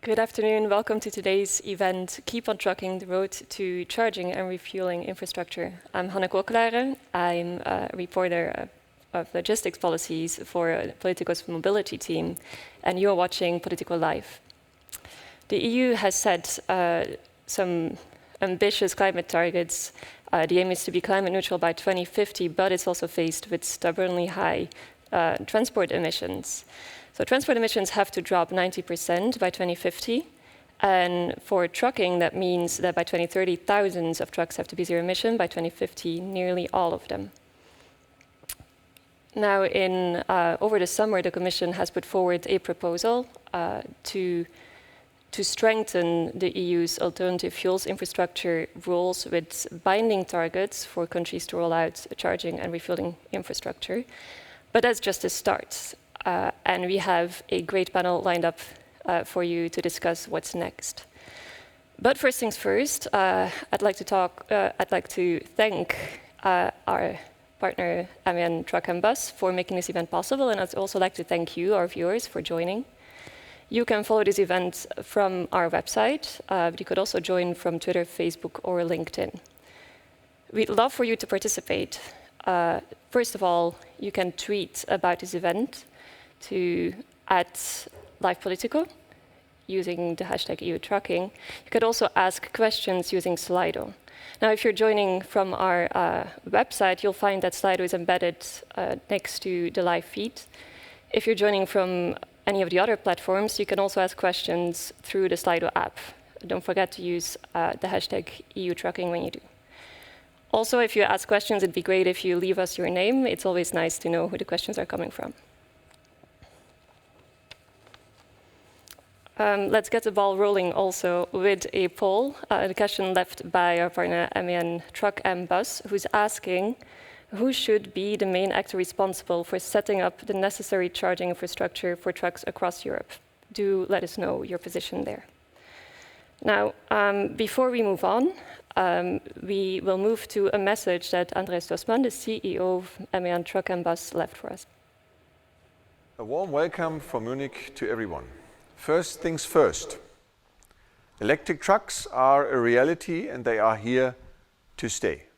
Good afternoon. Welcome to today's event, Keep on Trucking, the Road to Charging and Refueling Infrastructure. I'm Hanne Cokelaere. I'm a reporter of logistics policies for Politico's mobility team, and you're watching Politico Live. The EU has set some ambitious climate targets. The aim is to be climate neutral by 2050, but it's also faced with stubbornly high transport emissions. So transport emissions have to drop 90% by 2050. And for trucking, that means that by 2030, thousands of trucks have to be zero emission. By 2050, nearly all of them. Now, over the summer, the Commission has put forward a proposal to strengthen the EU's alternative fuels infrastructure rules with binding targets for countries to roll out charging and refueling infrastructure. But that's just a start. And we have a great panel lined up for you to discuss what's next. But first things first, I'd like to thank our partner Valean Truck and Bus for making this event possible, and I'd also like to thank you, our viewers, for joining. You can follow this event from our website, but you could also join from Twitter, Facebook, or LinkedIn. We'd love for you to participate. First of all, you can tweet about this event to @LivePolitico using the hashtag #EUTrucking. You could also ask questions using Slido. Now, if you're joining from our website, you'll find that Slido is embedded next to the live feed. If you're joining from any of the other platforms, you can also ask questions through the Slido app. Don't forget to use the hashtag #EUTrucking when you do. Also, if you ask questions, it'd be great if you leave us your name. It's always nice to know who the questions are coming from. Let's get the ball rolling also with a poll, the question left by our partner Valean Truck and Bus, who's asking who should be the main actor responsible for setting up the necessary charging infrastructure for trucks across Europe. Do let us know your position there. Now, before we move on, we will move to a message that Andreas Stossmann, the CEO of Valean Truck and Bus, left for us. A warm welcome from Munich to everyone. First things first, electric trucks are a reality and they are here to stay.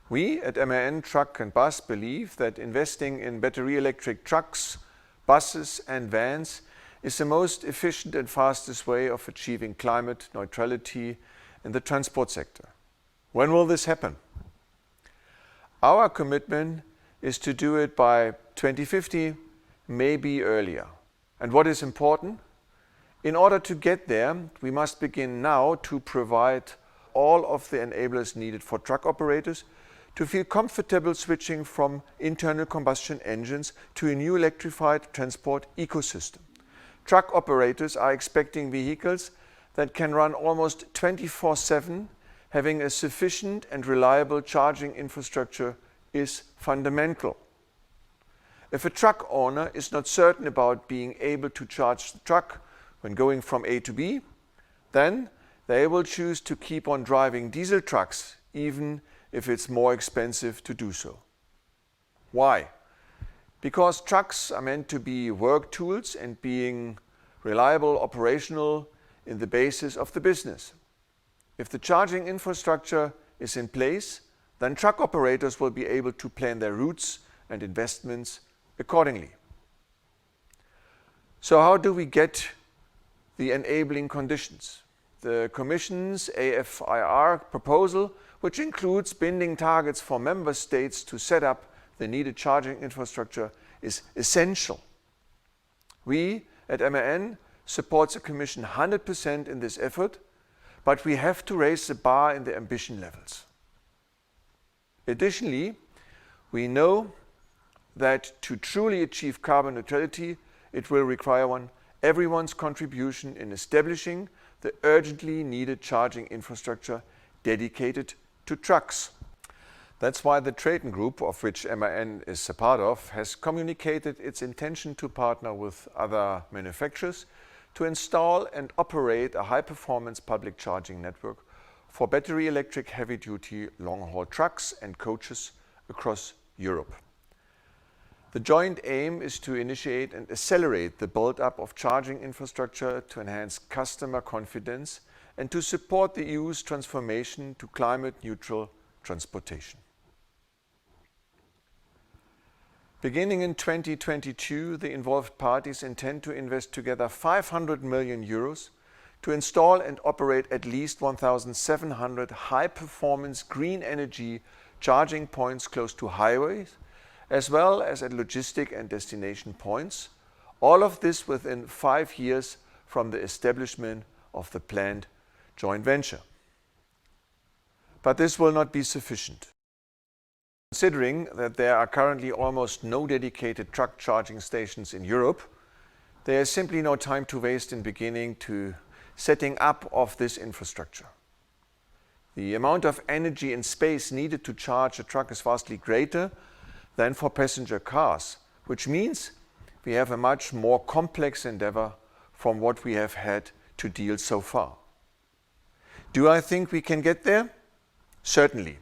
We at Valean Truck and Bus believe that investing in battery electric trucks, buses and vans is the most efficient and fastest way of achieving climate neutrality in the transport sector. When will this happen? Our commitment is to do it by 2050, maybe earlier. And what is important? In order to get there, we must begin now to provide all of the enablers needed for truck operators to feel comfortable switching from internal combustion engines to a new electrified transport ecosystem. Truck operators are expecting vehicles that can run almost 24/7. Having a sufficient and reliable charging infrastructure is fundamental. If a truck owner is not certain about being able to charge the truck when going from A to B, then they will choose to keep on driving diesel trucks, even if it's more expensive to do so. Why? Because trucks are meant to be work tools and being reliable, operational in the basis of the business. If the charging infrastructure is in place, then truck operators will be able to plan their routes and investments accordingly. So how do we get the enabling conditions? The Commission's AFIR proposal, which includes binding targets for member states to set up the needed charging infrastructure, is essential. We at MAN support the Commission 100% in this effort, but we have to raise the bar in the ambition levels. Additionally, we know that to truly achieve carbon neutrality, it will require everyone's contribution in establishing the urgently needed charging infrastructure dedicated to trucks. That's why the Traton Group, of which MAN is a part of, has communicated its intention to partner with other manufacturers to install and operate a high-performance public charging network for battery electric heavy-duty long-haul trucks and coaches across Europe. The joint aim is to initiate and accelerate the build-up of charging infrastructure to enhance customer confidence and to support the EU's transformation to climate-neutral transportation. Beginning in 2022, the involved parties intend to invest together 500 million euros to install and operate at least 1,700 high-performance green energy charging points close to highways, as well as at logistic and destination points, all of this within 5 years from the establishment of the planned joint venture. But this will not be sufficient. Considering that there are currently almost no dedicated truck charging stations in Europe, there is simply no time to waste in beginning to setting up of this infrastructure. The amount of energy and space needed to charge a truck is vastly greater than for passenger cars, which means we have a much more complex endeavor from what we have had to deal so far. Do I think we can get there? Certainly.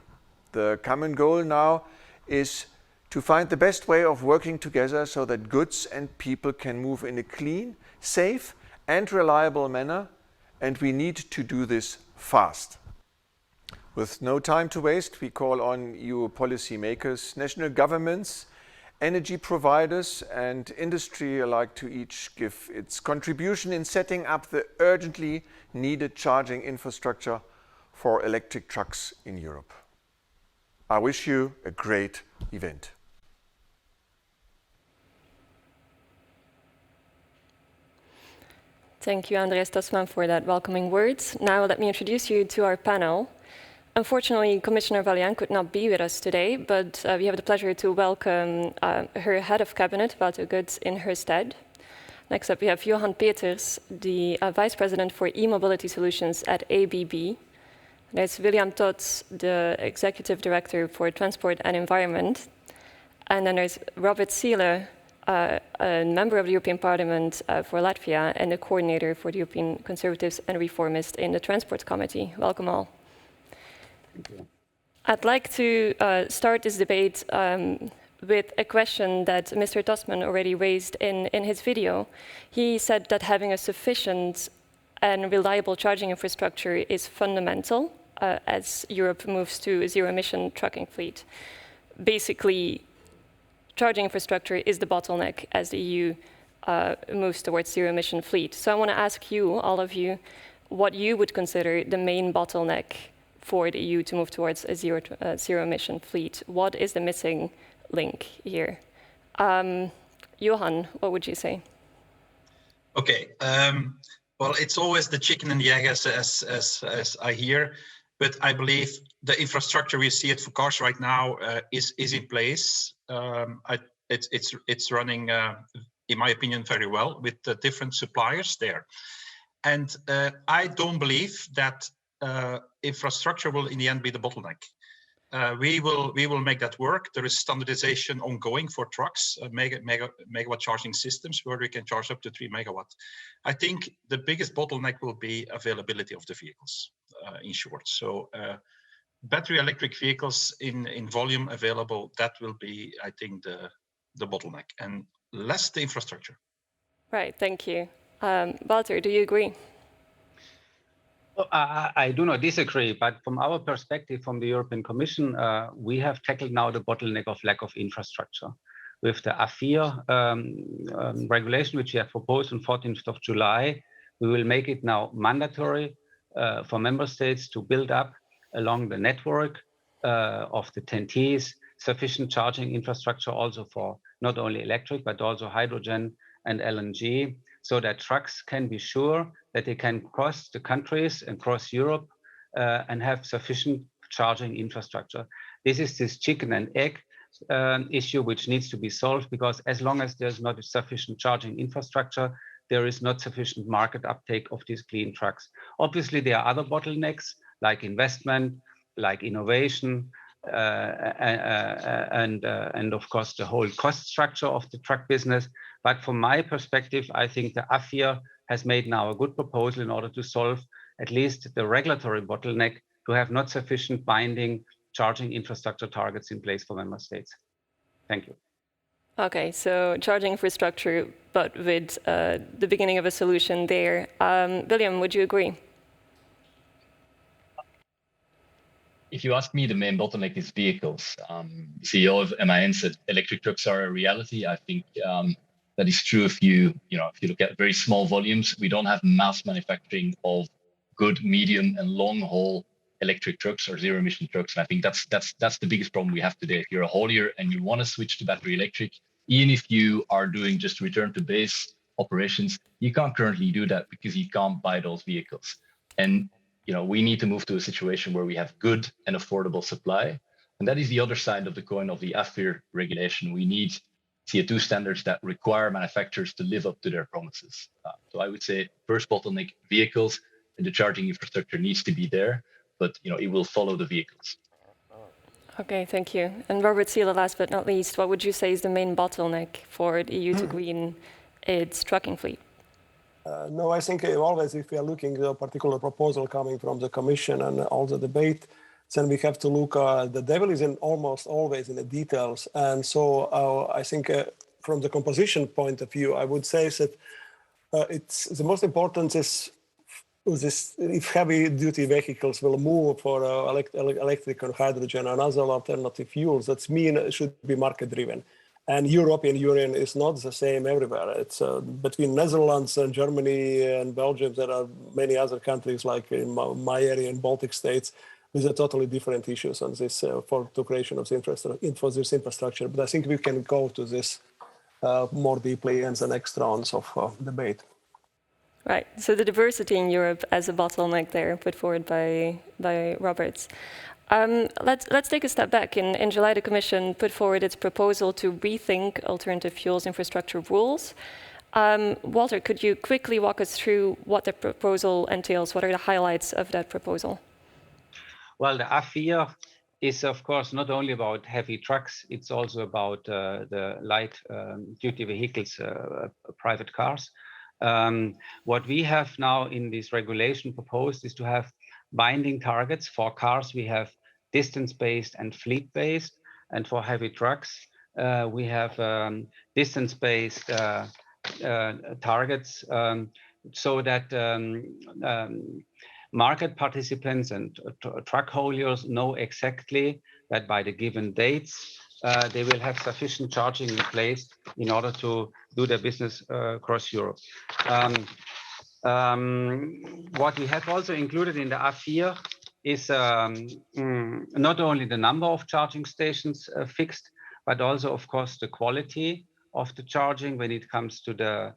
The common goal now is to find the best way of working together so that goods and people can move in a clean, safe and reliable manner, and we need to do this fast. With no time to waste, we call on EU policy makers, national governments, energy providers and industry alike to each give its contribution in setting up the urgently needed charging infrastructure for electric trucks in Europe. I wish you a great event. Thank you, Andreas Tasman, for that welcoming words. Now let me introduce you to our panel. Unfortunately, Commissioner Valean could not be with us today, but we have the pleasure to welcome her head of cabinet, Goetz, in her stead. Next up, we have Johan Peeters, the Vice President for E-Mobility Solutions at ABB. There's Todts, the Executive Director for Transport and Environment. And then there's Zile, a member of the European Parliament for Latvia and the coordinator for the European Conservatives and Reformists in the Transport Committee. Welcome all. Thank you. I'd like to start this debate with a question that Mr. Tasman already raised in his video. He said that having a sufficient and reliable charging infrastructure is fundamental as Europe moves to a zero-emission trucking fleet. Basically, charging infrastructure is the bottleneck as the EU moves towards zero-emission fleet. So I want to ask you, all of you, what you would consider the main bottleneck for the EU to move towards a zero-emission fleet. What is the missing link here? Johan, what would you say? Okay. Well, it's always the chicken and the egg, as I hear, but I believe the infrastructure we see it for cars right now is in place. It's running, in my opinion, very well with the different suppliers there, and I don't believe that infrastructure will in the end be the bottleneck. We will make that work. There is standardization ongoing for trucks, megawatt charging systems where we can charge up to 3 megawatt. I think the biggest bottleneck will be availability of the vehicles, in short. So battery electric vehicles in volume available, that will be, I think, the bottleneck, and less the infrastructure. Right, thank you. Walter, do you agree? I do not disagree, but from our perspective, from the European Commission, we have tackled now the bottleneck of lack of infrastructure. With the AFIR regulation, which we have proposed on 14th of July, we will make it now mandatory for member states to build up along the network of the TEN-Ts sufficient charging infrastructure also for not only electric, but also hydrogen and LNG, so that trucks can be sure that they can cross the countries and cross Europe and have sufficient charging infrastructure. This is this chicken and egg issue which needs to be solved, because as long as there's not sufficient charging infrastructure, there is not sufficient market uptake of these clean trucks. Obviously, there are other bottlenecks like investment, like innovation, and of course the whole cost structure of the truck business. But from my perspective, I think the AFIR has made now a good proposal in order to solve at least the regulatory bottleneck to have not sufficient binding charging infrastructure targets in place for member states. Thank you. Okay, so charging infrastructure, but with the beginning of a solution there. William, would you agree? If you ask me, the main bottleneck is vehicles. CEO of MAN said electric trucks are a reality. I think that is true if you look at very small volumes. We don't have mass manufacturing of good, medium, and long haul electric trucks or zero emission trucks. And I think that's the biggest problem we have today. If you're a haulier and you want to switch to battery electric, even if you are doing just return to base operations, you can't currently do that because you can't buy those vehicles. And we need to move to a situation where we have good and affordable supply. And that is the other side of the coin of the AFIR regulation. We need CO2 standards that require manufacturers to live up to their promises. So I would say first bottleneck, vehicles, and the charging infrastructure needs to be there, but it will follow the vehicles. Okay, thank you. And Robert Zile, last but not least, what would you say is the main bottleneck for the EU to green its trucking fleet? No, I think always if we are looking at a particular proposal coming from the Commission and all the debate, then we have to look, the devil is almost always in the details. And so I think from the composition point of view, I would say that it's the most important is if heavy duty vehicles will move for electric and hydrogen and other alternative fuels, that means it should be market driven. And European Union is not the same everywhere. It's between Netherlands and Germany and Belgium. There are many other countries like in my area in Baltic states with a totally different issues on this for the creation of this infrastructure. But I think we can go to this more deeply in the next rounds of debate. Right. So the diversity in Europe as a bottleneck there put forward by Roberts. Let's take a step back. In July, the Commission put forward its proposal to rethink alternative fuels infrastructure rules. Walter, could you quickly walk us through what the proposal entails? What are the highlights of that proposal? Well, the AFIR is, of course, not only about heavy trucks, it's also about the light duty vehicles, private cars. What we have now in this regulation proposed is to have binding targets. For cars, we have distance-based and fleet-based, and for heavy trucks, we have distance-based targets, so that market participants and truck hauliers know exactly that by the given dates, they will have sufficient charging in place in order to do their business across Europe. What we have also included in the AFIR is not only the number of charging stations fixed, but also, of course, the quality of the charging when it comes to the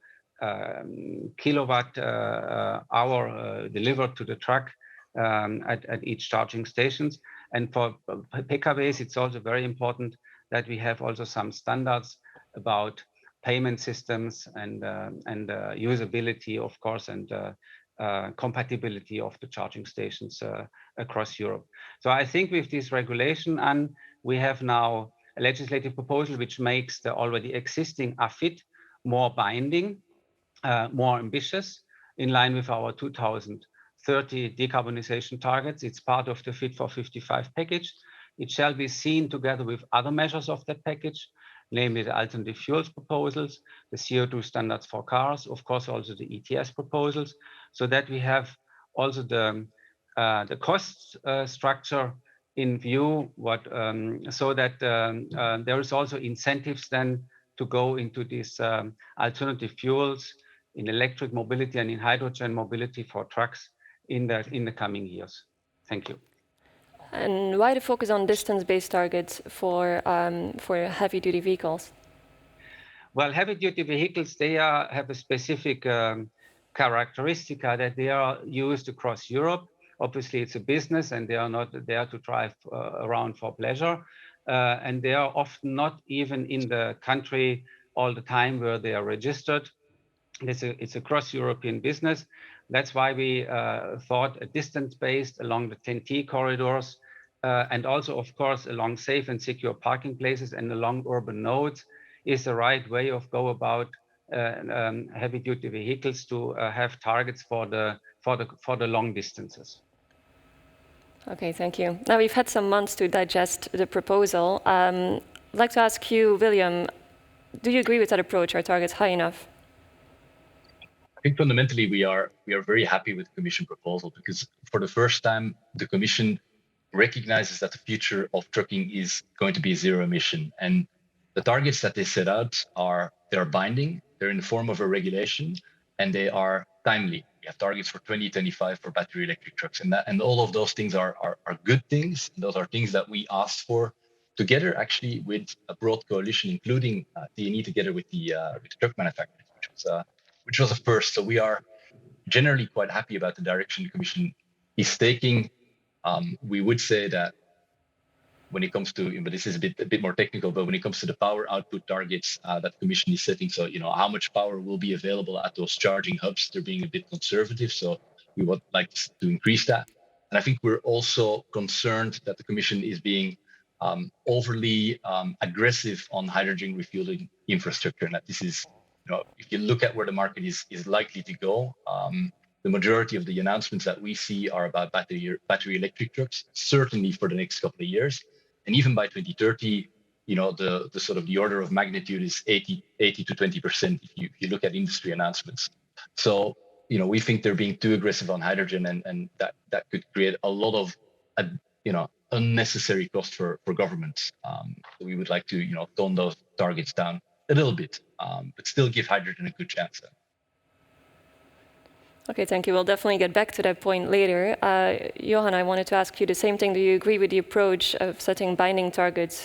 kilowatt hour delivered to the truck at each charging stations. And for PKWs, it's also very important that we have also some standards about payment systems and usability, of course, and compatibility of the charging stations across Europe. So I think with this regulation, and we have now a legislative proposal which makes the already existing AFID more binding, more ambitious, in line with our 2030 decarbonization targets. It's part of the Fit for 55 package. It shall be seen together with other measures of that package, namely the alternative fuels proposals, the CO2 standards for cars, of course, also the ETS proposals, so that we have also the cost structure in view, so that there is also incentives then to go into these alternative fuels in electric mobility and in hydrogen mobility for trucks in the coming years. Thank you. And why the focus on distance-based targets for heavy-duty vehicles? Well, heavy-duty vehicles, they have a specific characteristic that they are used across Europe. Obviously, it's a business, and they are not there to drive around for pleasure. And they are often not even in the country all the time where they are registered. It's a cross-European business. That's why we thought a distance-based along the 10T corridors, and also, of course, along safe and secure parking places and along urban nodes is the right way of go about heavy-duty vehicles to have targets for the long distances. Okay, thank you. Now we've had some months to digest the proposal. I'd like to ask you, William, do you agree with that approach? Are targets high enough? I think fundamentally we are very happy with the Commission proposal, because for the first time the Commission recognizes that the future of trucking is going to be zero emission, and the targets that they set out they're binding, they're in the form of a regulation, and they are timely. We have targets for 2025 for battery electric trucks, and all of those things are good things. Those are things that we asked for together, actually, with a broad coalition, including TNE, together with the truck manufacturers, which was a first. So we are generally quite happy about the direction the Commission is taking. We would say that when it comes to, but this is a bit more technical, but when it comes to the power output targets that the Commission is setting, so how much power will be available at those charging hubs, they're being a bit conservative. So we would like to increase that. And I think we're also concerned that the Commission is being overly aggressive on hydrogen refueling infrastructure, and that this is, if you look at where the market is likely to go, the majority of the announcements that we see are about battery electric trucks, certainly for the next couple of years. And even by 2030, the sort of the order of magnitude is 80 to 20% if you look at industry announcements. So, we think they're being too aggressive on hydrogen, and that could create a lot of, unnecessary cost for governments. So we would like to, tone those targets down a little bit, but still give hydrogen a good chance. Okay, thank you. We'll definitely get back to that point later. Johan, I wanted to ask you the same thing. Do you agree with the approach of setting binding targets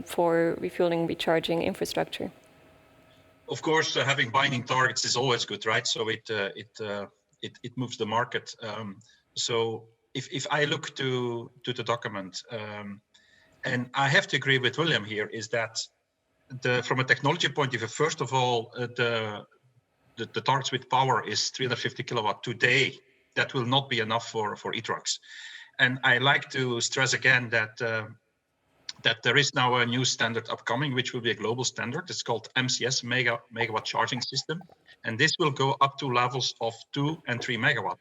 for refueling, recharging infrastructure? Of course, having binding targets is always good, right? So it moves the market. So if I look to the document, and I have to agree with William here, is that from a technology point of view, first of all, the targets with power is 350 kilowatt today. That will not be enough for e-trucks. And I like to stress again that there is now a new standard upcoming, which will be a global standard. It's called MCS, megawatt charging system. And this will go up to levels of 2 and 3 megawatt.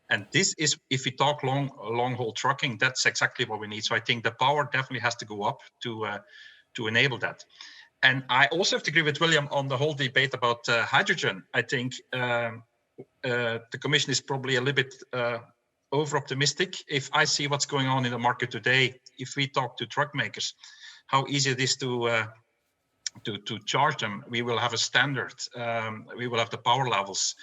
And this is, if we talk long haul trucking, that's exactly what we need. So I think the power definitely has to go up to enable that. And I also have to agree with William on the whole debate about hydrogen. I think the Commission is probably a little bit over-optimistic. If I see what's going on in the market today, if we talk to truck makers, how easy it is to charge them, we will have a standard. We will have the power levels.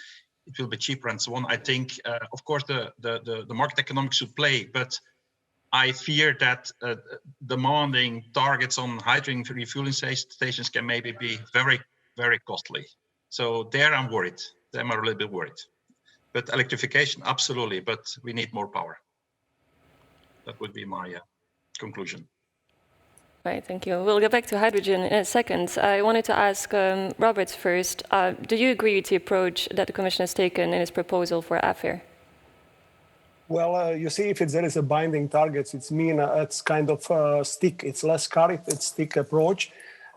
It will be cheaper and so on. I think, of course, the market economics should play, but I fear that demanding targets on hydrogen refueling stations can maybe be very, very costly. So there I'm worried. I'm a little bit worried. But electrification, absolutely, but we need more power. That would be my conclusion. Right, thank you. We'll get back to hydrogen in a second. I wanted to ask Robert first. Do you agree with the approach that the Commission has taken in its proposal for AFIR? Well, you see, if there is a binding targets, it's kind of stick. It's less carrot, it's stick approach.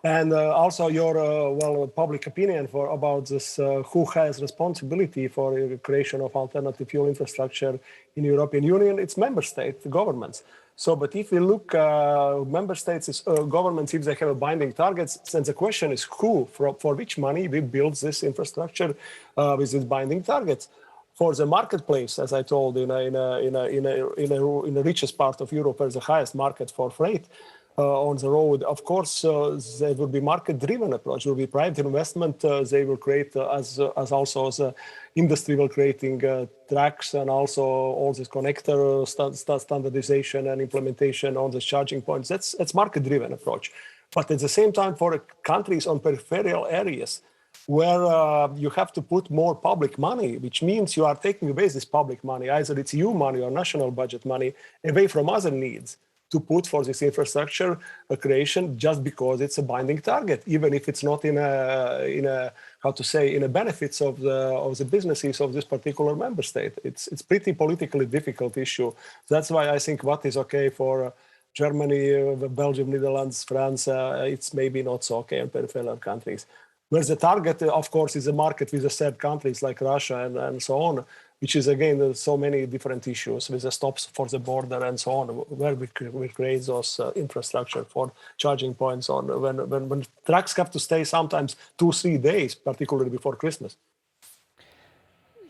And also your public opinion about this, who has responsibility for the creation of alternative fuel infrastructure in the European Union, it's member state governments. So, but if we look, member states, governments, if they have a binding targets, then the question is who, for which money we build this infrastructure with these binding targets. For the marketplace, as I told, in the richest part of Europe, where the highest market for freight on the road, of course, there will be market-driven approach. There will be private investment. They will create, as also the industry will creating tracks and also all this connector standardization and implementation on the charging points. That's market-driven approach. But at the same time, for countries on peripheral areas, where you have to put more public money, which means you are taking away this public money, either it's EU money or national budget money, away from other needs to put for this infrastructure creation, just because it's a binding target, even if it's not in a benefits of the businesses of this particular member state. It's pretty politically difficult issue. That's why I think what is okay for Germany, Belgium, Netherlands, France, it's maybe not so okay in peripheral countries. Whereas the target, of course, is a market with the third countries like Russia and so on. which is again so many different issues with the stops for the border and so on, where we create those infrastructure for charging points on when trucks have to stay sometimes 2-3 days, particularly before Christmas.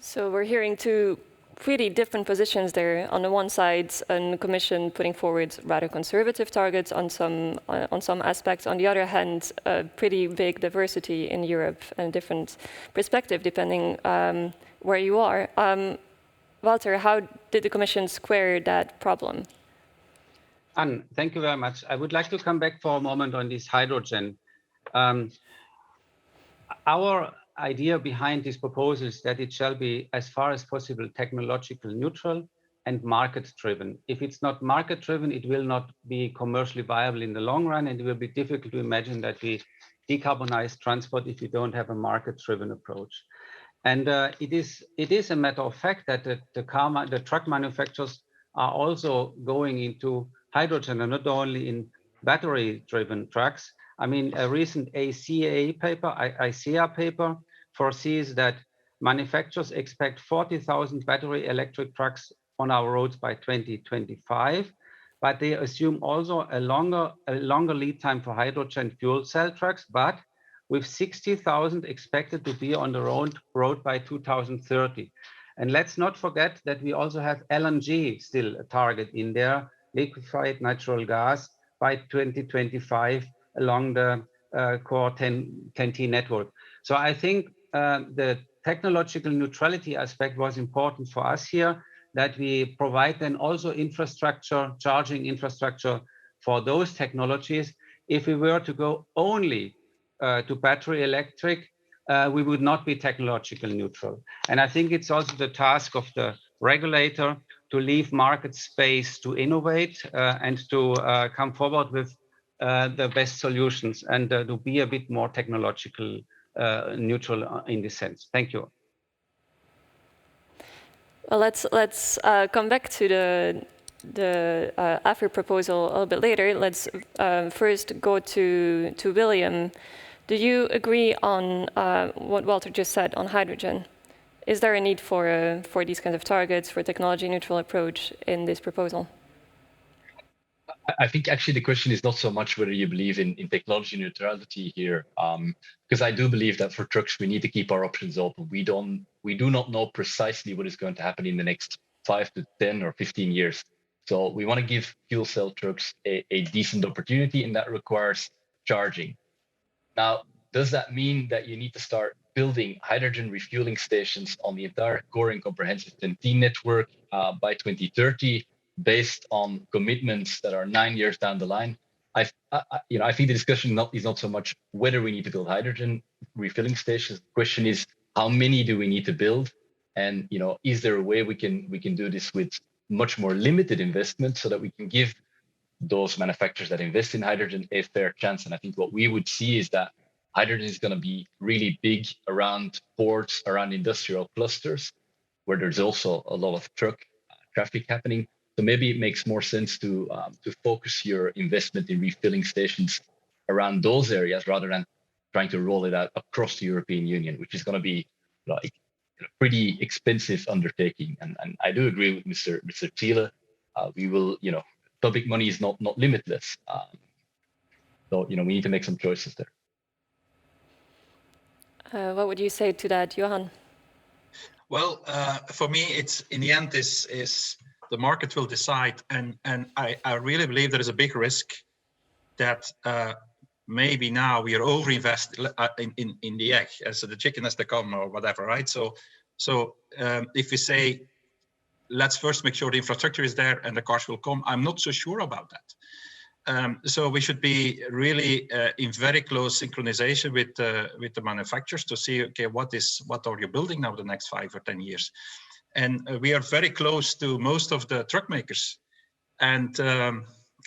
So we're hearing two pretty different positions there. On the one side, a commission putting forward rather conservative targets on some aspects. On the other hand, a pretty big diversity in Europe and different perspective depending where you are. Walter, how did the commission square that problem? Anne, thank you very much. I would like to come back for a moment on this hydrogen. Our idea behind this proposal is that it shall be, as far as possible, technological neutral and market driven. If it's not market driven, it will not be commercially viable in the long run, and it will be difficult to imagine that we decarbonize transport if we don't have a market driven approach. And it is a matter of fact that the truck manufacturers are also going into hydrogen, and not only in battery driven trucks. I mean, a recent ICEA paper foresees that manufacturers expect 40,000 battery electric trucks on our roads by 2025, but they assume also a longer lead time for hydrogen fuel cell trucks, but with 60,000 expected to be on the road by 2030. And let's not forget that we also have LNG still a target in there, liquefied natural gas, by 2025 along the core 10T network. So I think the technological neutrality aspect was important for us here, that we provide then also infrastructure, charging infrastructure for those technologies. If we were to go only to battery electric, we would not be technological neutral. And I think it's also the task of the regulator to leave market space to innovate and to come forward with the best solutions and to be a bit more technological neutral in this sense. Thank you. Well, let's come back to the AFIR proposal a little bit later. Let's first go to William. Do you agree on what Walter just said on hydrogen? Is there a need for these kinds of targets, for a technology neutral approach in this proposal? I think actually the question is not so much whether you believe in technology neutrality here, because I do believe that for trucks we need to keep our options open. We do not know precisely what is going to happen in the next 5 to 10 or 15 years. So we want to give fuel cell trucks a decent opportunity, and that requires charging. Now, does that mean that you need to start building hydrogen refueling stations on the entire core and comprehensive 10T network by 2030? Based on commitments that are 9 years down the line? I think the discussion is not so much whether we need to build hydrogen refilling stations. The question is, how many do we need to build? And is there a way we can do this with much more limited investment so that we can give those manufacturers that invest in hydrogen a fair chance? And I think what we would see is that hydrogen is going to be really big around ports, around industrial clusters, where there's also a lot of truck traffic happening. So maybe it makes more sense to focus your investment in refilling stations around those areas rather than trying to roll it out across the European Union, which is going to be like a pretty expensive undertaking. And I do agree with Mr. Zile. We will, public money is not limitless. So we need to make some choices there. What would you say to that, Johan? Well, for me, it's in the end is the market will decide, and I really believe there is a big risk that maybe now we are overinvest in the egg, so the chicken has to come or whatever, right? So if we say, let's first make sure the infrastructure is there and the cars will come, I'm not so sure about that. So we should be really in very close synchronization with the manufacturers to see, okay, what are you building now the next 5 or 10 years? And we are very close to most of the truck makers. And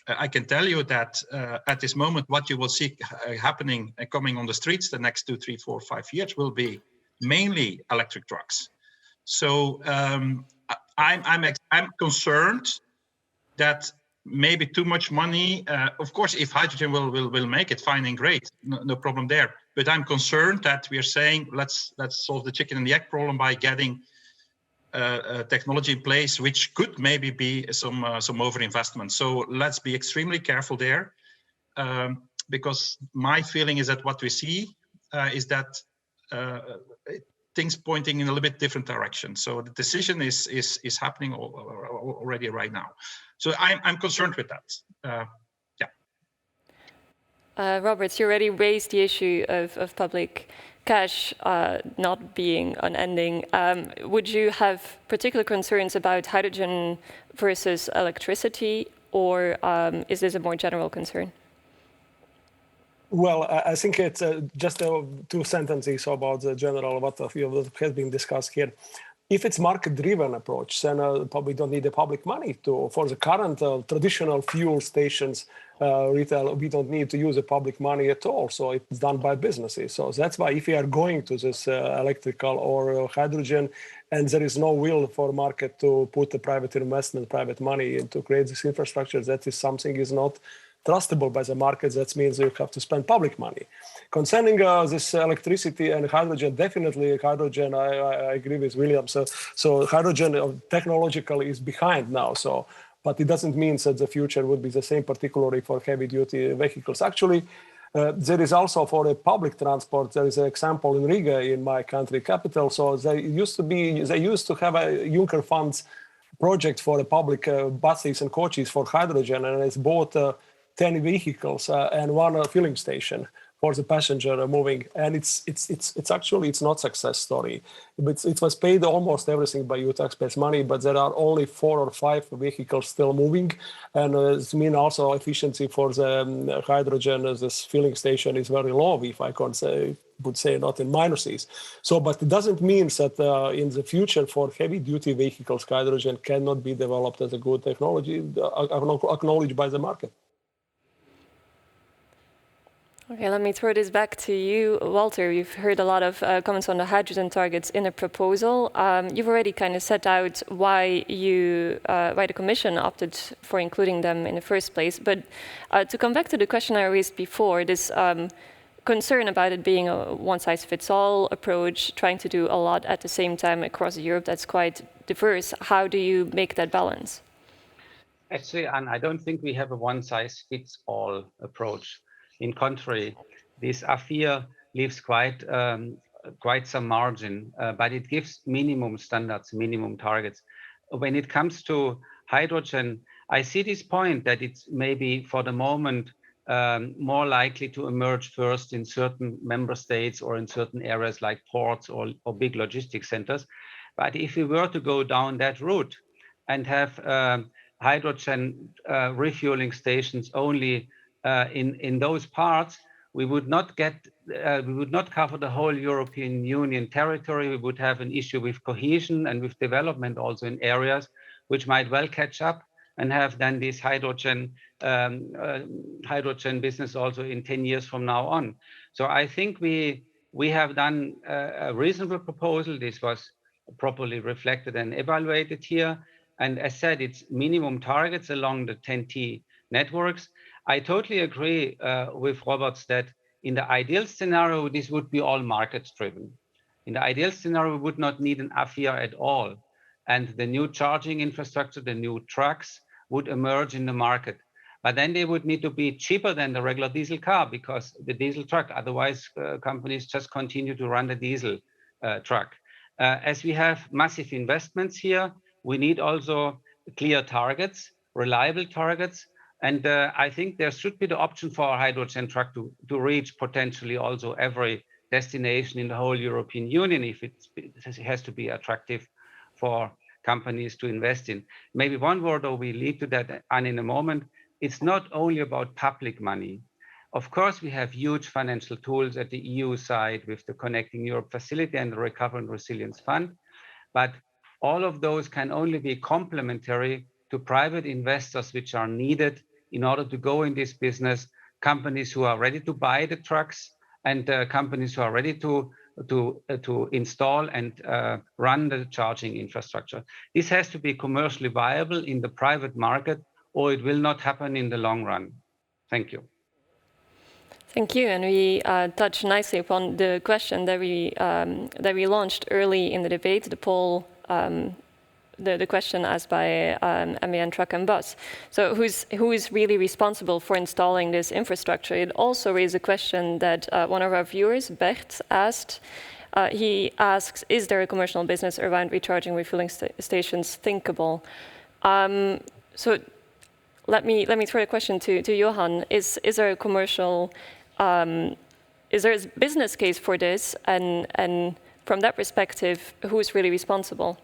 I can tell you that at this moment, what you will see happening and coming on the streets the next 2, 3, 4, 5 years will be mainly electric trucks. So I'm concerned that maybe too much money. Of course, if hydrogen will make it, fine and great, no problem there. But I'm concerned that we are saying let's solve the chicken and the egg problem by getting technology in place, which could maybe be some overinvestment. So let's be extremely careful there, because my feeling is that what we see is that things pointing in a little bit different direction. So the decision is happening already right now. So I'm concerned with that. Robert, you already raised the issue of public cash not being unending. Would you have particular concerns about hydrogen versus electricity, or is this a more general concern? Well, I think it's just 2 sentences about the general what has been discussed here. If it's market-driven approach, then probably don't need the public money for the current traditional fuel stations retail. We don't need to use the public money at all. So it's done by businesses. So that's why if we are going to this electrical or hydrogen, and there is no will for market to put the private investment, private money into create this infrastructure, that is something is not trustable by the market. That means you have to spend public money. Concerning this electricity and hydrogen, definitely hydrogen, I agree with William. So hydrogen technologically is behind now. So, but it doesn't mean that the future would be the same, particularly for heavy-duty vehicles. Actually, there is also for a public transport. There is an example in Riga, in my country capital. So they used to have a Juncker funds project for the public buses and coaches for hydrogen, and it's bought 10 vehicles and 1 filling station for the passenger moving, and it's actually it's not success story. But it was paid almost everything by your taxpayers' money, but there are only 4 or 5 vehicles still moving, and it means also efficiency for the hydrogen. This filling station is very low, if I would say not in minuses. So, but it doesn't mean that in the future for heavy-duty vehicles, hydrogen cannot be developed as a good technology acknowledged by the market. Okay, let me throw this back to you, Walter. You've heard a lot of comments on the hydrogen targets in the proposal. You've already kind of set out why the Commission opted for including them in the first place. But to come back to the question I raised before, this concern about it being a one-size-fits-all approach, trying to do a lot at the same time across Europe that's quite diverse. How do you make that balance? Actually, and I don't think we have a one-size-fits-all approach. In contrary, this AFIR leaves quite some margin, but it gives minimum standards, minimum targets. When it comes to hydrogen, I see this point that it's maybe for the moment more likely to emerge first in certain member states or in certain areas like ports or big logistics centers. But if we were to go down that route and have hydrogen refueling stations only in those parts, we would not cover the whole European Union territory. We would have an issue with cohesion and with development also in areas which might well catch up and have then this hydrogen business also in 10 years from now on. So I think we have done a reasonable proposal. This was properly reflected and evaluated here. And as said, it's minimum targets along the 10T networks. I totally agree with Roberts that in the ideal scenario, this would be all market driven. In the ideal scenario, we would not need an AFIR at all. And the new charging infrastructure, the new trucks would emerge in the market. But then they would need to be cheaper than the regular diesel car because the diesel truck, otherwise companies just continue to run the diesel truck. As we have massive investments here, we need also clear targets, reliable targets. And I think there should be the option for a hydrogen truck to reach potentially also every destination in the whole European Union if it has to be attractive for companies to invest in. Maybe one word, or we lead to that and in a moment, it's not only about public money. Of course, we have huge financial tools at the EU side with the Connecting Europe facility and the Recovery and Resilience Fund, but all of those can only be complementary to private investors which are needed in order to go in this business, companies who are ready to buy the trucks and companies who are ready to install and run the charging infrastructure. This has to be commercially viable in the private market or it will not happen in the long run. Thank you. Thank you, and we touched nicely upon the question that we launched early in the debate, the poll the question asked by MEN Truck and Bus. So who is really responsible for installing this infrastructure? It also raises a question that one of our viewers, Bert, asked. He asks, is there a commercial business around recharging refueling stations thinkable? So let me throw a question to Johan. Is there a commercial, is there a business case for this? And from that perspective, who is really responsible?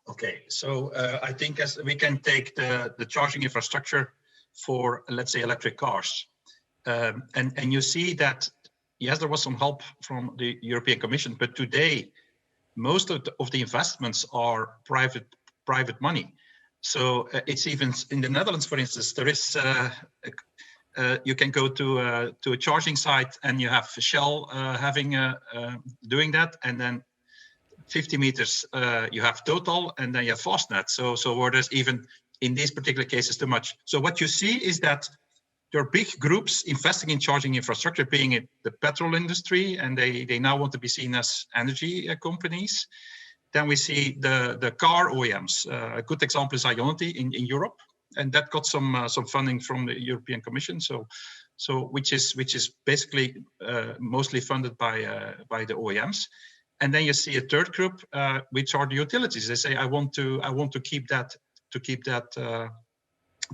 Okay, so I think as we can take the charging infrastructure for, let's say, electric cars. And you see that, yes, there was some help from the European Commission, but today, most of the investments are private money. So it's even in the Netherlands, for instance, there is, you can go to a charging site and you have Shell doing that, and then 50 meters you have Total, and then you have Fastnet. So where there's even in these particular cases too much. So what you see is that there are big groups investing in charging infrastructure, being it the petrol industry, and they now want to be seen as energy companies. Then we see the car OEMs. A good example is Ionity in Europe, and that got some funding from the European Commission. So which is basically mostly funded by the OEMs. And then you see a third group, which are the utilities. They say, I want to keep that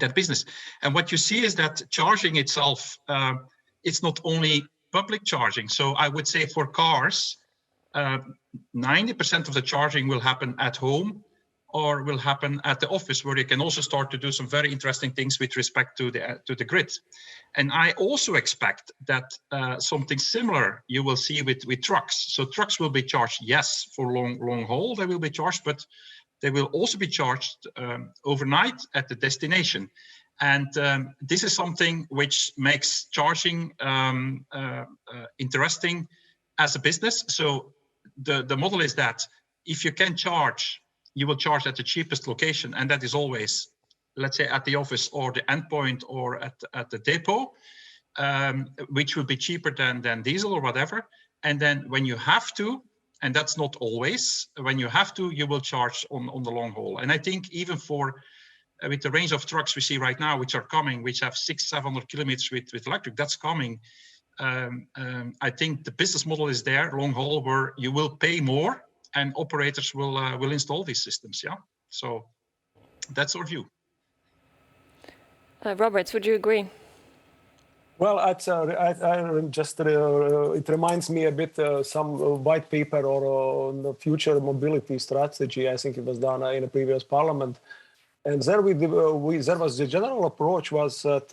that business. And what you see is that charging itself, it's not only public charging. So I would say for cars, 90% of the charging will happen at home or will happen at the office, where you can also start to do some very interesting things with respect to the grid. And I also expect that something similar you will see with trucks. So trucks will be charged, yes, for long haul, they will be charged, but they will also be charged overnight at the destination. And this is something which makes charging interesting as a business. So the model is that if you can charge, you will charge at the cheapest location, and that is always, let's say, at the office or the endpoint or at the depot, which will be cheaper than diesel or whatever. And then when you have to, and that's not always, when you have to, you will charge on the long haul. And I think even for with the range of trucks we see right now, which are coming, which have 600-700 kilometers with electric, that's coming. I think the business model is there, long haul, where you will pay more and operators will install these systems. Yeah, so that's our view. Roberts, would you agree? Well, I just it reminds me a bit some white paper or the future mobility strategy. I think it was done in a previous parliament. And there there was the general approach was that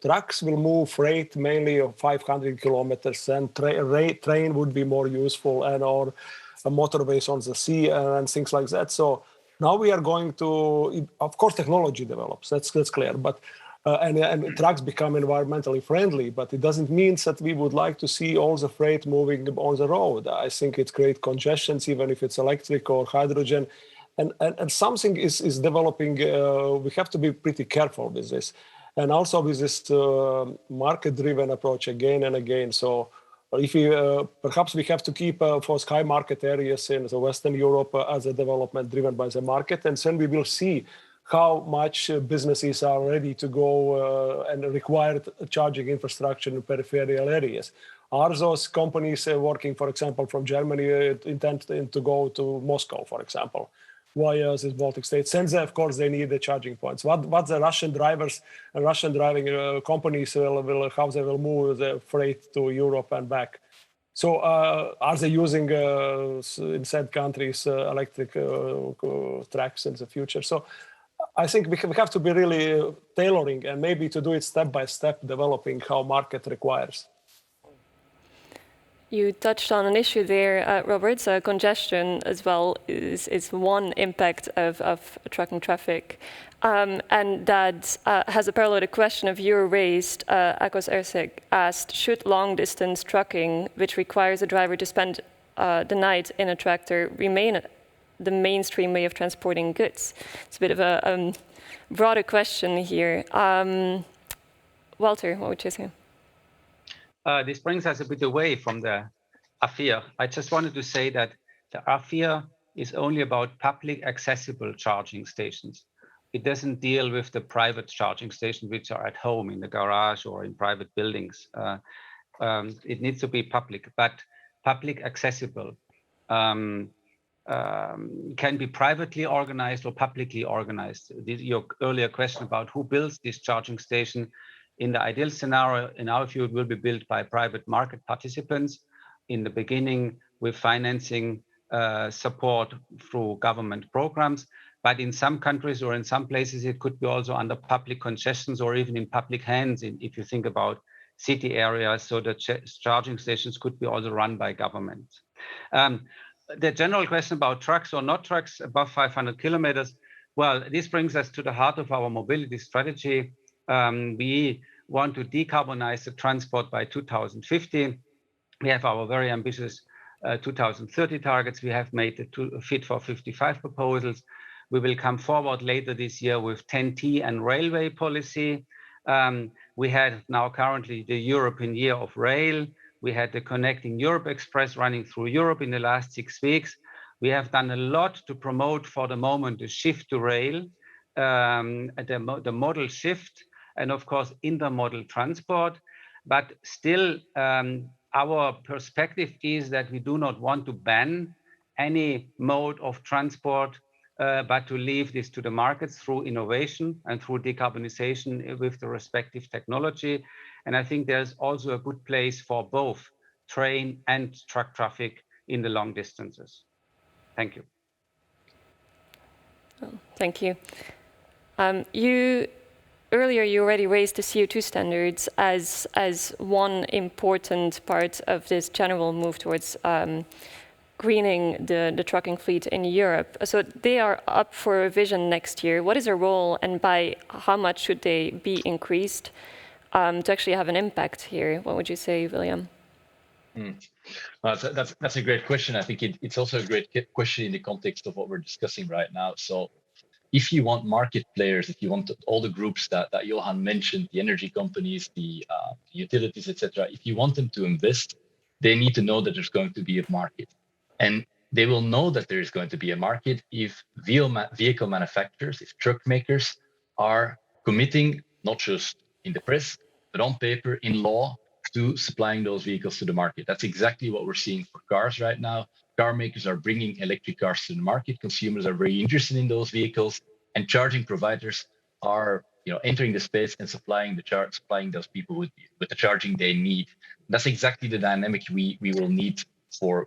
trucks will move freight mainly of 500 kilometers, and train would be more useful, and or motorways on the sea and things like that. So now we are going to, of course, technology develops. That's clear, but and trucks become environmentally friendly. But it doesn't mean that we would like to see all the freight moving on the road. I think it creates congestions, even if it's electric or hydrogen. And something is developing. We have to be pretty careful with this, and also with this market-driven approach again and again. So if we perhaps we have to keep for high market areas in the Western Europe as a development driven by the market, and then we will see how much businesses are ready to go and require charging infrastructure in peripheral areas. Are those companies working, for example, from Germany intend to go to Moscow, for example, via these Baltic states? And of course, they need the charging points. What the Russian drivers and Russian driving companies will how they will move the freight to Europe and back? So are they using in said countries electric tracks in the future? So I think we have to be really tailoring and maybe to do it step by step, developing how market requires. You touched on an issue there, Roberts. Congestion as well is one impact of trucking traffic. And that has a parallel to the question of you raised. Akos Ersek asked, should long-distance trucking, which requires a driver to spend the night in a tractor, remain the mainstream way of transporting goods? It's a bit of a broader question here. Walter, what would you say? This brings us a bit away from the AFIR. I just wanted to say that the AFIR is only about public accessible charging stations. It doesn't deal with the private charging stations, which are at home in the garage or in private buildings. It needs to be public, but public accessible can be privately organized or publicly organized. Your earlier question about who builds this charging station, in the ideal scenario, in our view, it will be built by private market participants in the beginning with financing support through government programs. But in some countries or in some places, it could be also under public concessions or even in public hands. If you think about city areas, so the charging stations could be also run by government. The general question about trucks or not trucks above 500 kilometers, well, this brings us to the heart of our mobility strategy. We want to decarbonize the transport by 2050. We have our very ambitious 2030 targets. We have made the Fit for 55 proposals. We will come forward later this year with 10T and railway policy. We have now currently the European Year of Rail. We had the Connecting Europe Express running through Europe in the last 6 weeks. We have done a lot to promote for the moment the shift to rail, the model shift, and of course intermodal transport. But still, our perspective is that we do not want to ban any mode of transport, but to leave this to the markets through innovation and through decarbonization with the respective technology. And I think there's also a good place for both train and truck traffic in the long distances. Thank you. Thank you. Earlier, you already raised the CO2 standards as one important part of this general move towards greening the trucking fleet in Europe. So they are up for revision next year. What is their role, and by how much should they be increased to actually have an impact here? What would you say, William? Well, that's a great question. I think it's also a great question in the context of what we're discussing right now. So if you want market players, if you want all the groups that Johan mentioned, the energy companies, the utilities, etc., if you want them to invest, they need to know that there's going to be a market. And they will know that there is going to be a market if vehicle manufacturers, if truck makers are committing, not just in the press, but on paper, in law, to supplying those vehicles to the market. That's exactly what we're seeing for cars right now. Car makers are bringing electric cars to the market. Consumers are very interested in those vehicles, and charging providers are, entering the space and supplying those people with the charging they need. That's exactly the dynamic we will need for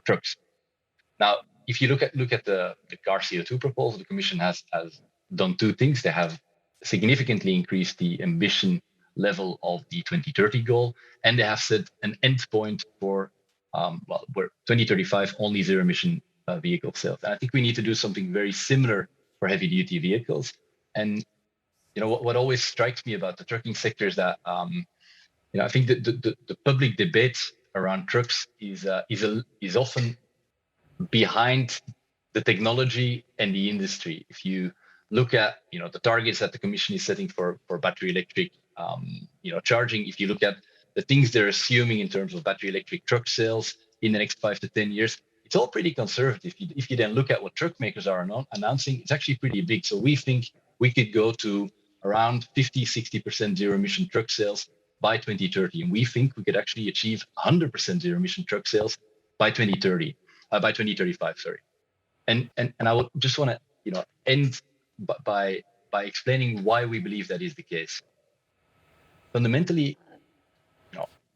trucks. Now, if you look at the car CO2 proposal, the Commission has done two things. They have significantly increased the ambition level of the 2030 goal, and they have set an end point for where 2035 only zero-emission vehicle sales. And I think we need to do something very similar for heavy-duty vehicles. And what always strikes me about the trucking sector is that I think the public debate around trucks is often behind the technology and the industry. If you look at the targets that the Commission is setting for battery electric charging, if you look at the things they're assuming in terms of battery electric truck sales in the next 5 to 10 years, it's all pretty conservative. If you then look at what truck makers are announcing, it's actually pretty big. So we think we could go to around 50-60% zero-emission truck sales by 2030, and we think we could actually achieve 100% zero-emission truck sales by 2035. Sorry, and I would just want to end by explaining why we believe that is the case. Fundamentally,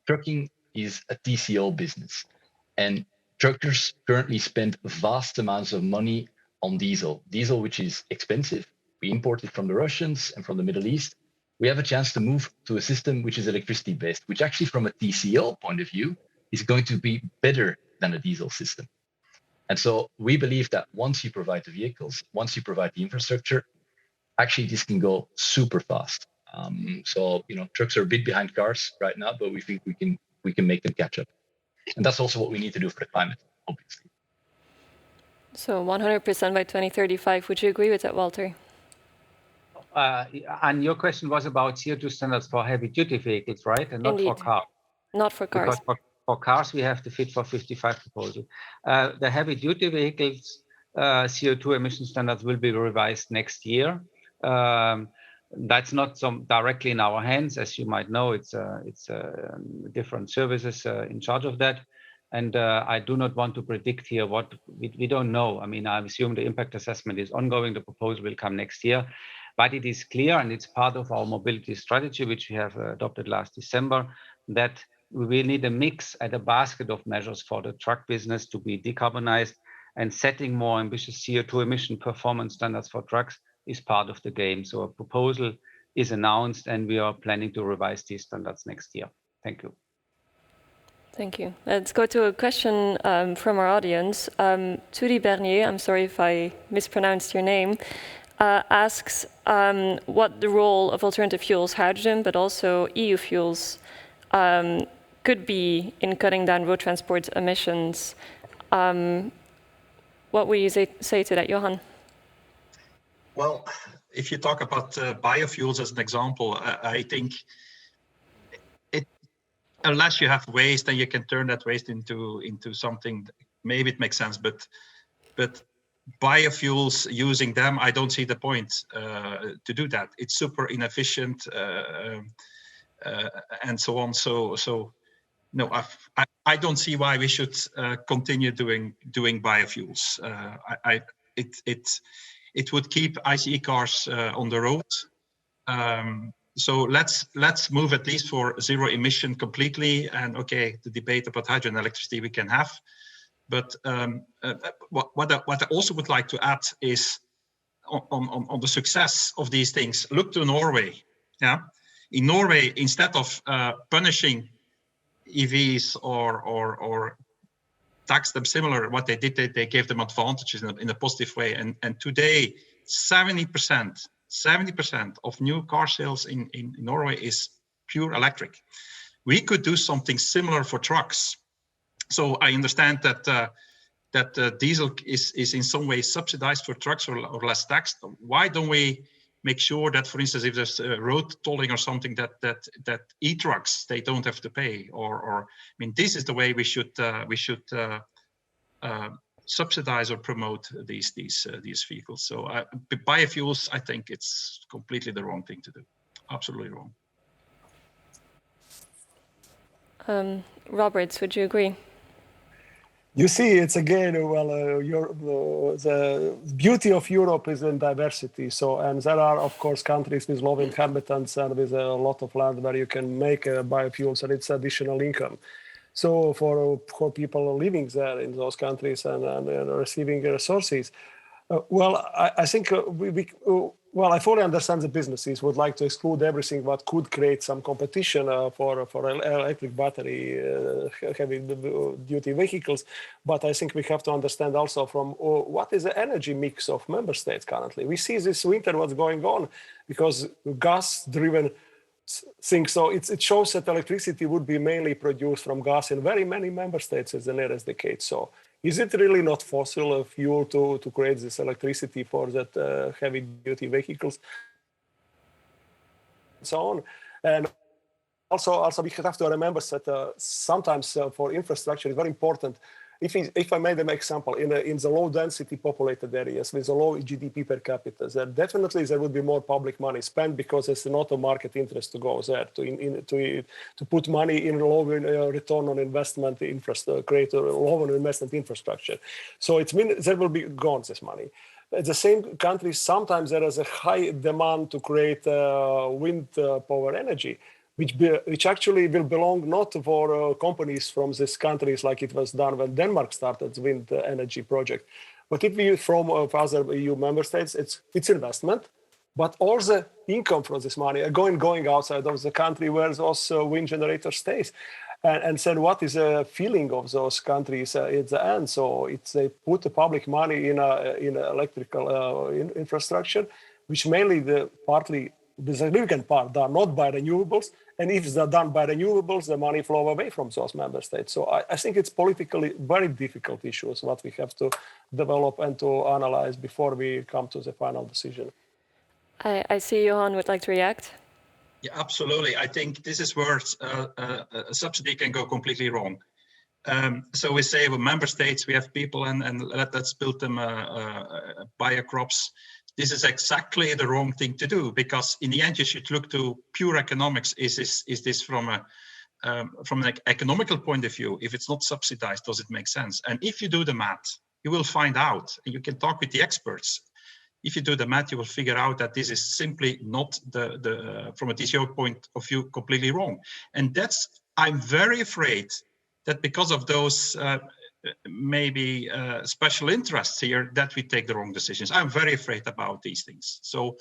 trucking is a TCO business, and truckers currently spend vast amounts of money on diesel, which is expensive. We import it from the Russians and from the Middle East. We have a chance to move to a system which is electricity based, which actually from a TCO point of view is going to be better than a diesel system. And so we believe that once you provide the vehicles, once you provide the infrastructure, actually this can go super fast. So trucks are a bit behind cars right now, but we think we can make them catch up. And that's also what we need to do for the climate, obviously. So 100% by 2035. Would you agree with that, Walter? And your question was about CO2 standards for heavy-duty vehicles, right? And not Indeed. for cars. Not for cars. Because For cars, we have the Fit for 55 proposal. The heavy-duty vehicles CO2 emission standards will be revised next year. That's not directly in our hands, as you might know. It's different services in charge of that. And I do not want to predict here what we don't know. I mean, I assume the impact assessment is ongoing. The proposal will come next year. But it is clear, and it's part of our mobility strategy, which we have adopted last December, that we will need a mix and a basket of measures for the truck business to be decarbonized, and setting more ambitious CO2 emission performance standards for trucks is part of the game. So a proposal is announced, and we are planning to revise these standards next year. Thank you. Thank you. Let's go to a question from our audience. Tudi Bernier, I'm sorry if I mispronounced your name, asks what the role of alternative fuels, hydrogen, but also EU fuels, could be in cutting down road transport emissions. What would you say to that, Johan? Well, if you talk about biofuels as an example, I think unless you have waste, then you can turn that waste into something. Maybe it makes sense, but biofuels, using them, I don't see the point to do that. It's super inefficient and so on. So no, I don't see why we should continue doing biofuels. It would keep ICE cars on the road. So let's move at least for zero emission completely. And okay, the debate about hydrogen electricity we can have. But what I also would like to add is on the success of these things. Look to Norway. Yeah, in Norway, instead of punishing EVs or tax them similar, what they did, they gave them advantages in a positive way. And today, 70% of new car sales in Norway is pure electric. We could do something similar for trucks. So I understand that diesel is in some way subsidized for trucks or less taxed. Why don't we make sure that, for instance, if there's road tolling or something, that e-trucks, they don't have to pay? Or I mean, this is the way we should subsidize or promote these vehicles. So biofuels, I think it's completely the wrong thing to do. Absolutely wrong. Roberts, would you agree? You see, it's again, the beauty of Europe is in diversity. So, and there are, of course, countries with low inhabitants and with a lot of land where you can make biofuels, and it's additional income. So for people living there in those countries and receiving resources, I think I fully understand the businesses would like to exclude everything what could create some competition for electric battery heavy duty vehicles. But I think we have to understand also from what is the energy mix of member states currently. We see this winter what's going on because gas-driven things. So it shows that electricity would be mainly produced from gas in very many member states in the nearest decade. So is it really not fossil fuel to create this electricity for that heavy-duty vehicles and so on? And also we have to remember that sometimes for infrastructure it's very important. If I made an example, in the low-density populated areas with a low GDP per capita, there would be more public money spent because it's not a market interest to go there to put money in low return on investment infrastructure, create a low investment infrastructure. So it means there will be gone this money. At the same countries, sometimes there is a high demand to create wind power energy, which actually will belong not for companies from these countries like it was done when Denmark started the wind energy project. But if we from other EU member states, it's investment, but all the income from this money are going outside of the country where those wind generators stays. And then what is the feeling of those countries at the end? So they put the public money in electrical infrastructure, which mainly the significant part done not by renewables, and if they're done by renewables, the money flow away from those member states. So I think it's politically very difficult issues what we have to develop and to analyze before we come to the final decision. I see Johan would like to react. Yeah, absolutely. I think this is where a subsidy can go completely wrong. So we say, well, member states, we have people, and let's build them biocrops. This is exactly the wrong thing to do, because in the end, you should look to pure economics. Is this from an economical point of view? If it's not subsidized, does it make sense? And if you do the math, you will find out, and you can talk with the experts. If you do the math, you will figure out that this is simply not from a TCO point of view, completely wrong. And I'm very afraid that because of those maybe special interests here, that we take the wrong decisions. I'm very afraid about these things. So,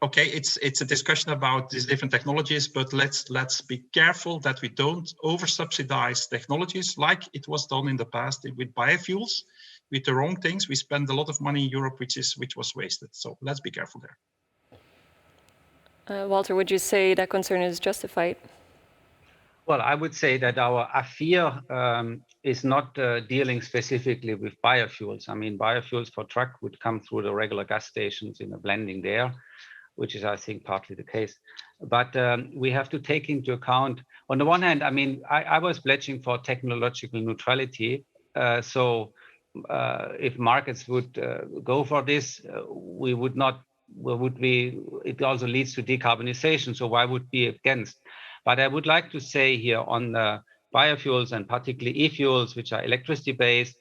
okay, it's a discussion about these different technologies, but let's be careful that we don't over-subsidize technologies like it was done in the past with biofuels. With the wrong things, we spend a lot of money in Europe, which was wasted. So let's be careful there. Walter, would you say that concern is justified? Well, I would say that our AFIR is not dealing specifically with biofuels. I mean, biofuels for truck would come through the regular gas stations in a blending there, which is, I think, partly the case. But we have to take into account, on the one hand, I mean, I was pledging for technological neutrality. So if markets would go for this, we would not, it also leads to decarbonization. So why would be against? But I would like to say here on biofuels and particularly e-fuels, which are electricity-based,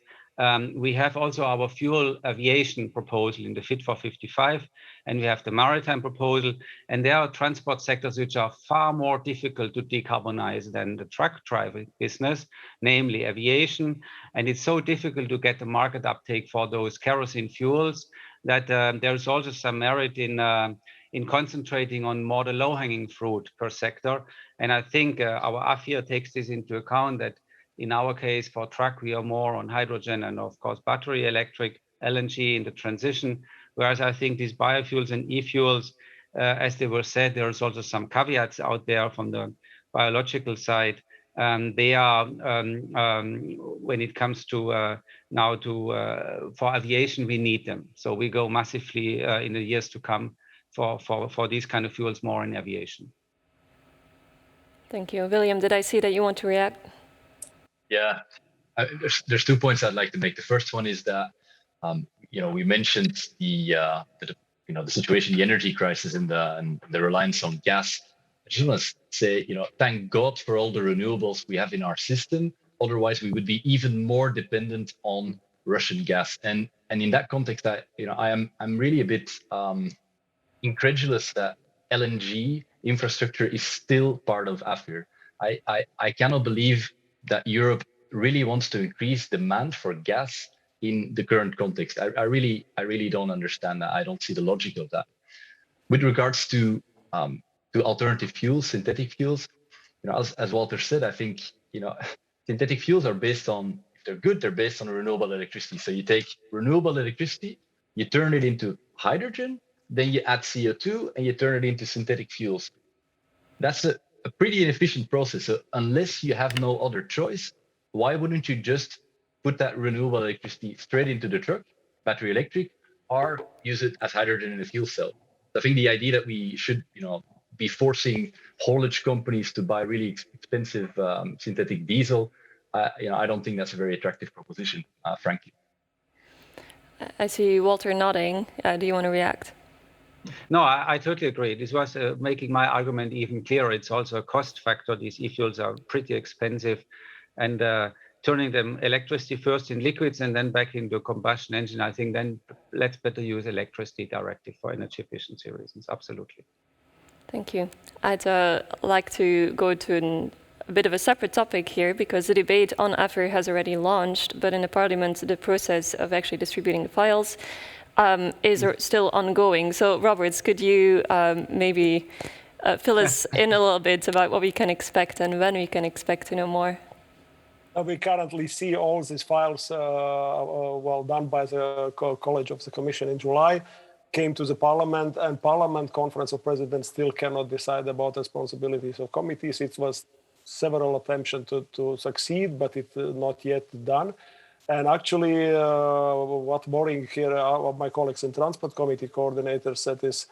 we have also our fuel aviation proposal in the Fit for 55, and we have the maritime proposal. And there are transport sectors which are far more difficult to decarbonize than the truck driving business, namely aviation. And it's so difficult to get the market uptake for those kerosene fuels that there is also some merit in concentrating on more the low-hanging fruit per sector. And I think our AFIR takes this into account, that in our case for truck, we are more on hydrogen and of course battery electric, LNG in the transition. Whereas I think these biofuels and e-fuels, as they were said, there's also some caveats out there from the biological side. They are, when it comes to for aviation, we need them. So we go massively in the years to come for these kind of fuels more in aviation. Thank you. William, did I see that you want to react? Yeah, there's 2 points I'd like to make. The first one is that, we mentioned the situation, the energy crisis and the reliance on gas. I just want to say, thank God for all the renewables we have in our system. Otherwise, we would be even more dependent on Russian gas. And in that context, I'm really a bit incredulous that LNG infrastructure is still part of AFIR. I cannot believe that Europe really wants to increase demand for gas in the current context. I really don't understand that. I don't see the logic of that. With regards to alternative fuels, synthetic fuels, as Walter said, I think synthetic fuels are based on, if they're good, they're based on renewable electricity. So you take renewable electricity, you turn it into hydrogen, then you add CO2 and you turn it into synthetic fuels. That's a pretty inefficient process. So unless you have no other choice, why wouldn't you just put that renewable electricity straight into the truck, battery electric, or use it as hydrogen in a fuel cell? I think the idea that we should, be forcing haulage companies to buy really expensive synthetic diesel, I don't think that's a very attractive proposition, frankly. I see Walter nodding. Do you want to react? No, I totally agree. This was making my argument even clearer. It's also a cost factor. These e-fuels are pretty expensive, and turning them electricity first in liquids and then back into a combustion engine, I think then let's better use electricity directly for energy efficiency reasons. Absolutely. Thank you. I'd like to go to a bit of a separate topic here, because the debate on AFIR has already launched, but in the Parliament, the process of actually distributing the files is still ongoing. So, Roberts, could you maybe fill us in a little bit about what we can expect and when we can expect to know more? We currently see all these files done by the College of the Commission in July, came to the Parliament, and Parliament Conference of Presidents still cannot decide about responsibilities of committees. It was several attempts to succeed, but it's not yet done. And actually, what boring here, my colleagues in Transport Committee coordinators said is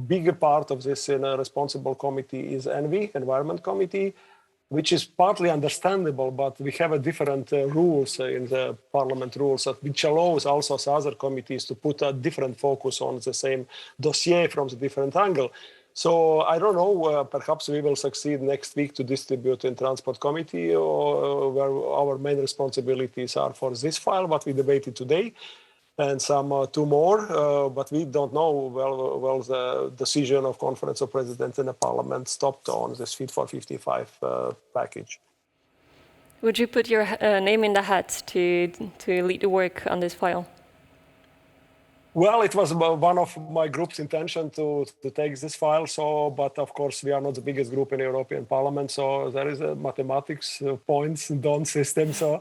bigger part of this in a responsible committee is ENVI, Environment Committee. which is partly understandable, but we have a different rules in the parliament rules, which allows also other committees to put a different focus on the same dossier from a different angle. So I don't know, perhaps we will succeed next week to distribute in Transport Committee, or where our main responsibilities are for this file, what we debated today, and some two more, but we don't know well the decision of Conference of Presidents and the Parliament stopped on this Fit for 55 package. Would you put your name in the hat to lead the work on this file? Well, it was one of my group's intention to take this file. So, but of course, we are not the biggest group in the European Parliament. So there is a mathematics points done system. So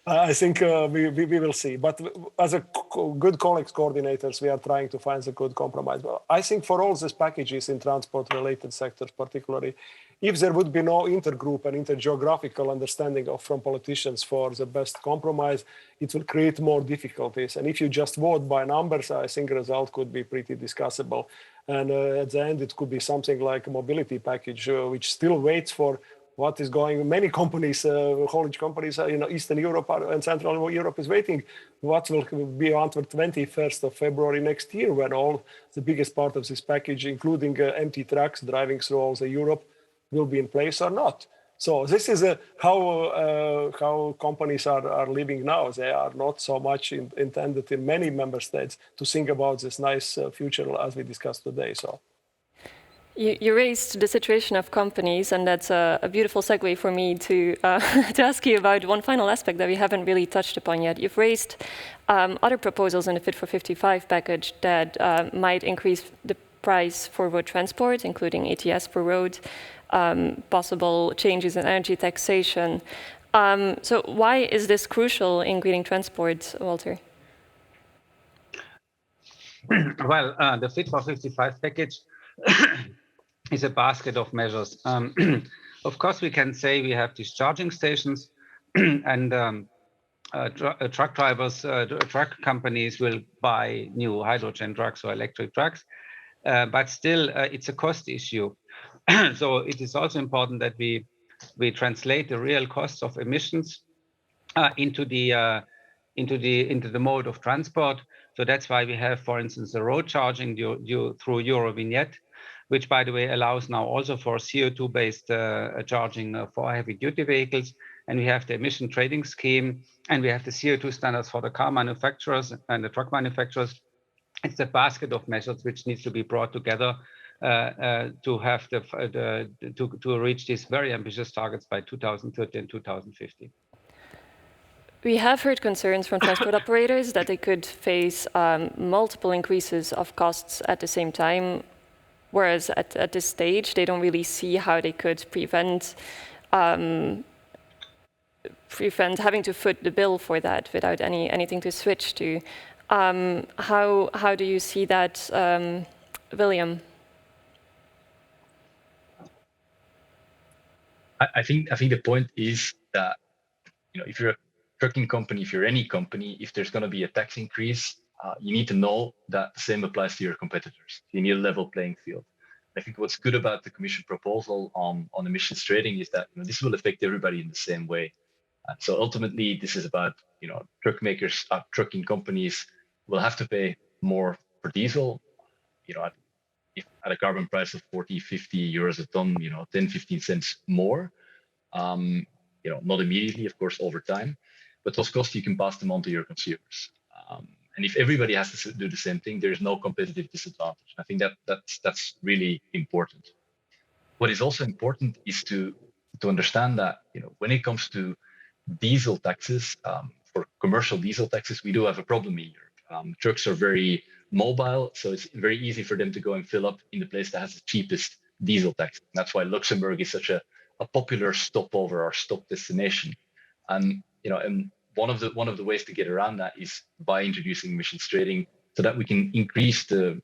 I think we will see. But as a good colleagues coordinators, we are trying to find a good compromise. But I think for all these packages in transport-related sectors, particularly, if there would be no intergroup and intergeographical understanding from politicians for the best compromise, it will create more difficulties. And if you just vote by numbers, I think the result could be pretty discussable. And at the end, it could be something like a mobility package, which still waits for what is going. Many companies, haulage companies in Eastern Europe and Central Europe is waiting. What will be on the 21st of February next year, when all the biggest part of this package, including empty trucks driving through all the Europe, will be in place or not. So this is how companies are living now. They are not so much intended in many member states to think about this nice future as we discussed today. So. You raised the situation of companies, and that's a beautiful segue for me to ask you about one final aspect that we haven't really touched upon yet. You've raised other proposals in the Fit for 55 package that might increase the price for road transport, including ETS per road, possible changes in energy taxation. So why is this crucial in greening transport, Walter? Well, the Fit for 55 package is a basket of measures. Of course, we can say we have these charging stations, and truck drivers, truck companies will buy new hydrogen trucks or electric trucks, but still it's a cost issue. So it is also important that we translate the real costs of emissions into the mode of transport. So that's why we have, for instance, the road charging through Eurovignette, which, by the way, allows now also for CO2-based charging for heavy-duty vehicles. And we have the emission trading scheme, and we have the CO2 standards for the car manufacturers and the truck manufacturers. It's a basket of measures which needs to be brought together to have to reach these very ambitious targets by 2030 and 2050. We have heard concerns from transport operators that they could face multiple increases of costs at the same time, whereas at this stage, they don't really see how they could prevent having to foot the bill for that without anything to switch to. How do you see that, William? I think the point is that, if you're a trucking company, if you're any company, if there's going to be a tax increase, you need to know that the same applies to your competitors. You need a level playing field. I think what's good about the Commission proposal on emissions trading is that this will affect everybody in the same way. So ultimately, this is about truck makers, trucking companies will have to pay more for diesel. At a carbon price of 40, 50 euros a ton, 10, 15 cents more. Not immediately, of course, over time, but those costs you can pass them on to your consumers. And if everybody has to do the same thing, there is no competitive disadvantage. I think that's really important. What is also important is to understand that when it comes to diesel taxes, for commercial diesel taxes, we do have a problem in Europe. Trucks are very mobile, so it's very easy for them to go and fill up in the place that has the cheapest diesel tax. And that's why Luxembourg is such a popular stopover or stop destination. And and one of the ways to get around that is by introducing emissions trading, so that we can increase the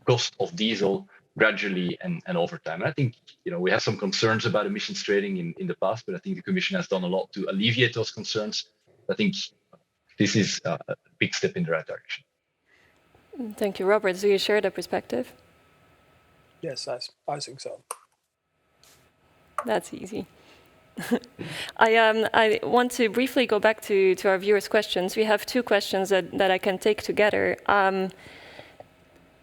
cost of diesel gradually and over time. And I think we have some concerns about emissions trading in the past, but I think the Commission has done a lot to alleviate those concerns. I think this is a big step in the right direction. Thank you, Robert. Do you share that perspective? Yes, I think so. That's easy. I want to briefly go back to our viewers' questions. We have two questions that I can take together.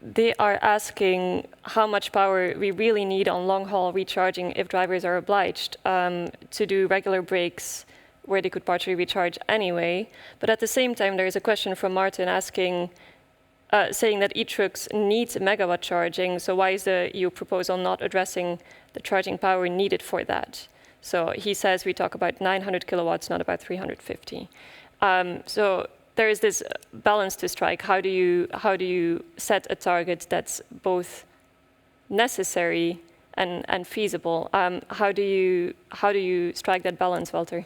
They are asking how much power we really need on long-haul recharging if drivers are obliged to do regular breaks where they could partially recharge anyway. But at the same time, there is a question from Martin asking, saying that e-trucks need megawatt charging, so why is the EU proposal not addressing the charging power needed for that? So he says we talk about 900 kilowatts, not about 350. So there is this balance to strike. How do you set a target that's both necessary and feasible? How do you strike that balance, Walter?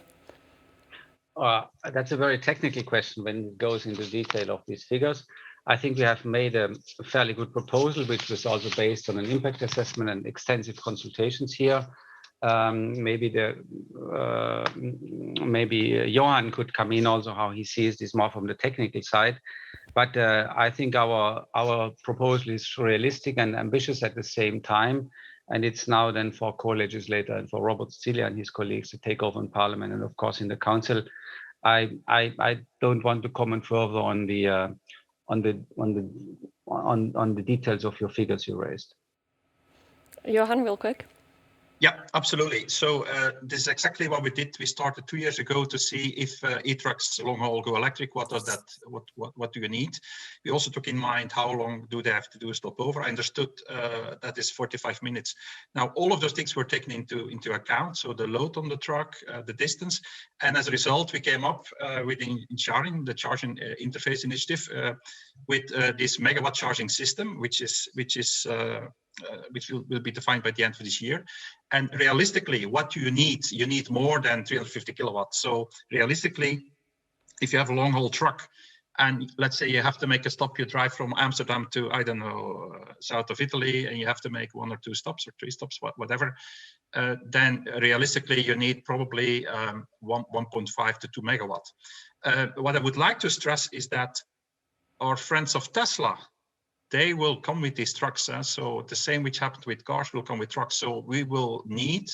That's a very technical question when it goes into detail of these figures. I think we have made a fairly good proposal, which was also based on an impact assessment and extensive consultations here. Maybe Johan could come in also how he sees this more from the technical side. But I think our proposal is realistic and ambitious at the same time. And it's now then for co-legislator and for Robert Zile and his colleagues to take over in Parliament and of course in the Council. I don't want to comment further on the details of your figures you raised. Johan, real quick. Yeah, absolutely. So this is exactly what we did. We started 2 years ago to see if e-trucks long haul go electric. What does that? What do you need? We also took in mind how long do they have to do a stopover. I understood that is 45 minutes. Now all of those things were taken into account. So the load on the truck, the distance, and as a result, we came up with the charging interface initiative, with this megawatt charging system, which will be defined by the end of this year. And realistically, what do you need? You need more than 350 kilowatts. So realistically, if you have a long haul truck and let's say you have to make a stop, you drive from Amsterdam to, I don't know, south of Italy, and you have to make 1 or 2 stops or 3 stops, whatever, then realistically you need probably 1.5 to 2 megawatt. What I would like to stress is that our friends of Tesla, they will come with these trucks. So the same which happened with cars will come with trucks. So we will need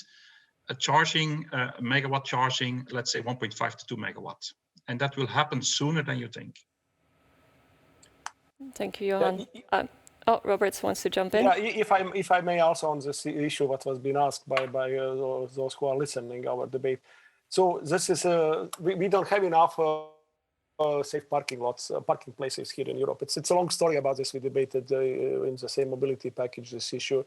a charging, megawatt charging, let's say 1.5 to 2 megawatts. And that will happen sooner than you think. Thank you, Johan. Roberts wants to jump in. Yeah, if I may also on this issue, what was being asked by those who are listening our debate. So this is, we don't have enough safe parking lots, parking places here in Europe. It's a long story about this. We debated in the same mobility package this issue,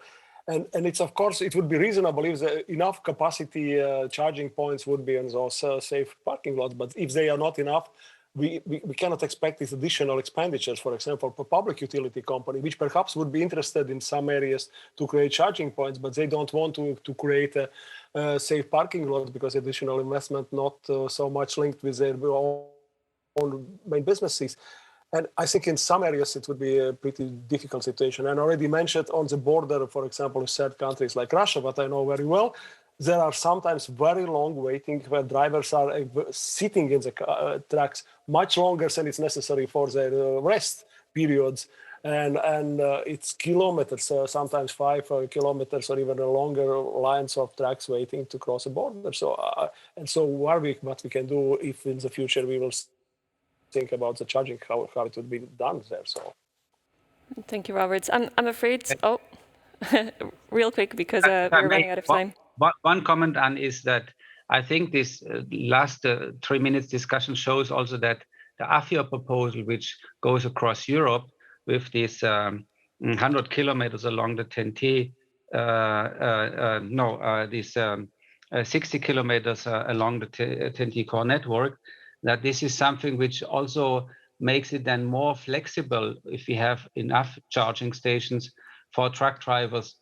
and it's of course it would be reasonable if enough capacity charging points would be in those safe parking lots. But if they are not enough, we cannot expect these additional expenditures. For example, for public utility company, which perhaps would be interested in some areas to create charging points, but they don't want to create a safe parking lot because additional investment not so much linked with their own main businesses. And I think in some areas it would be a pretty difficult situation. And I already mentioned on the border, for example, with third countries like Russia, what I know very well, there are sometimes very long waiting where drivers are sitting in the trucks much longer than it's necessary for their rest periods. And it's kilometers, sometimes 5 kilometers or even longer lines of trucks waiting to cross a border. So, what we can do if in the future we will think about the charging, how it would be done there. So, thank you, Roberts. I'm afraid. Oh, real quick because we're running out of time. One comment, Anne, is that I think this last 3 minutes discussion shows also that the AFIR proposal, which goes across Europe with this 100 kilometers along the 10T, 60 kilometers along the 10T core network, that this is something which also makes it then more flexible if we have enough charging stations for truck drivers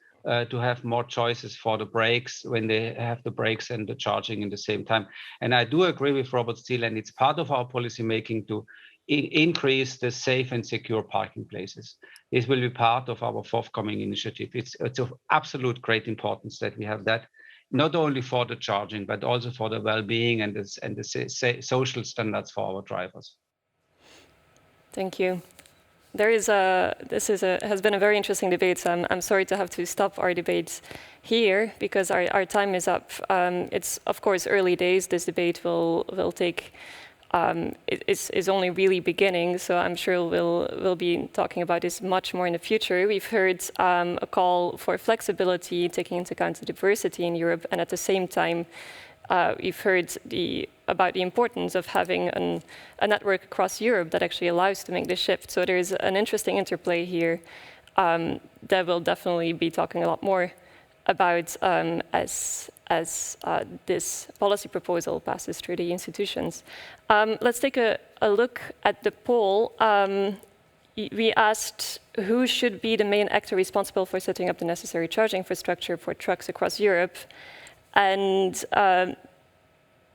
to have more choices for the brakes when they have the brakes and the charging in the same time. And I do agree with Robert Zile, and it's part of our policy making to increase the safe and secure parking places. This will be part of our forthcoming initiative. It's of absolute great importance that we have that, not only for the charging, but also for the well-being and the social standards for our drivers. Thank you. has been a very interesting debate. So I'm sorry to have to stop our debate here because our time is up. It's of course early days. This debate will take. Is only really beginning, so I'm sure we'll be talking about this much more in the future. We've heard a call for flexibility, taking into account the diversity in Europe, and at the same time, we've heard about the importance of having a network across Europe that actually allows to make this shift. So there's an interesting interplay here that we'll definitely be talking a lot more about as this policy proposal passes through the institutions. Let's take a look at the poll. We asked who should be the main actor responsible for setting up the necessary charging infrastructure for trucks across Europe. And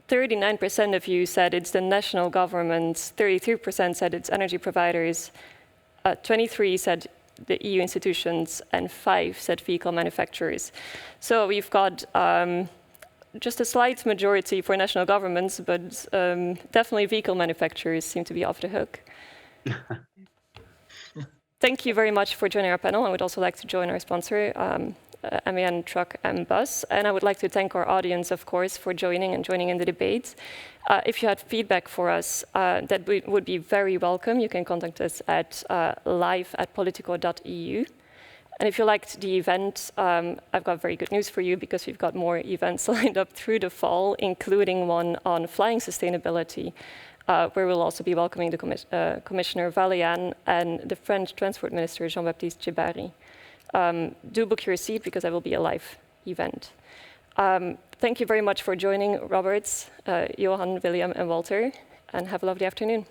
39% of you said it's the national governments, 33% said it's energy providers, 23% said the EU institutions, and 5% said vehicle manufacturers. So we've got just a slight majority for national governments, but definitely vehicle manufacturers seem to be off the hook. Thank you very much for joining our panel. I would also like to join our sponsor, MAN Truck and Bus. And I would like to thank our audience, of course, for joining in the debate. If you had feedback for us, that would be very welcome. You can contact us at live@politico.eu. And if you liked the event, I've got very good news for you because we've got more events lined up through the fall, including one on flying sustainability, where we'll also be welcoming the Commissioner Valean and the French Transport Minister, Jean-Baptiste Djebbari. Do book your seat because it will be a live event. Thank you very much for joining, Robert, Johan, William, and Walter, and have a lovely afternoon.